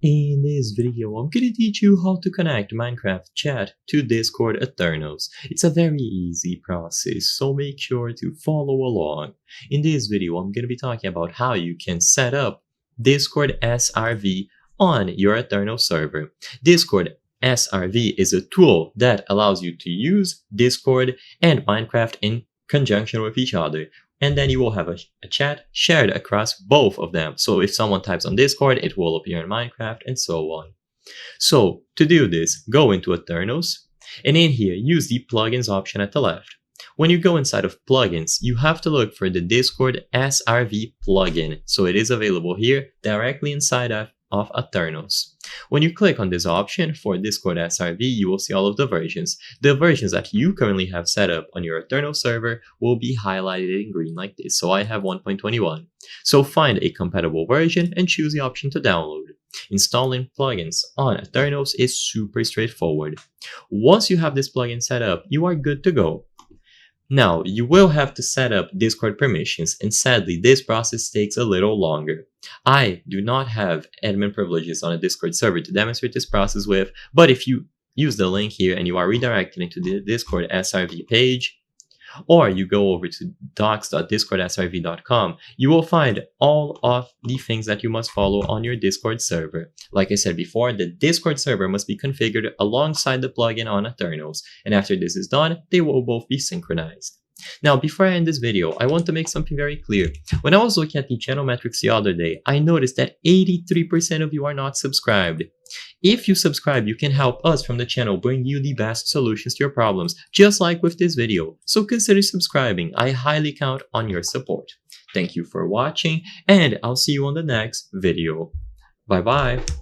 In this video, I'm gonna teach you how to connect Minecraft chat to Discord Eternals. It's a very easy process, so make sure to follow along. In this video, I'm gonna be talking about how you can set up Discord SRV on your Eternal server. Discord SRV is a tool that allows you to use Discord and Minecraft in conjunction with each other. And then you will have a chat shared across both of them. So if someone types on Discord, it will appear in Minecraft and so on. So to do this, go into Eternals, and in here, use the plugins option at the left. When you go inside of plugins, you have to look for the Discord SRV plugin. So it is available here directly inside of Eternals. When you click on this option for Discord SRV, you will see all of the versions. The versions that you currently have set up on your Eternal server will be highlighted in green like this. So I have 1.21. So find a compatible version and choose the option to download. Installing plugins on Eternals is super straightforward. Once you have this plugin set up, you are good to go. Now, you will have to set up Discord permissions, and sadly, this process takes a little longer. I do not have admin privileges on a Discord server to demonstrate this process with, but if you use the link here and you are redirected into the Discord SRV page, or you go over to docs.discordsrv.com, you will find all of the things that you must follow on your Discord server. Like I said before, the Discord server must be configured alongside the plugin on Eternals, and after this is done, they will both be synchronized. Now, before I end this video, I want to make something very clear. When I was looking at the channel metrics the other day, I noticed that 83% of you are not subscribed. If you subscribe, you can help us from the channel bring you the best solutions to your problems, just like with this video. So consider subscribing. I highly count on your support. Thank you for watching, and I'll see you on the next video. Bye bye.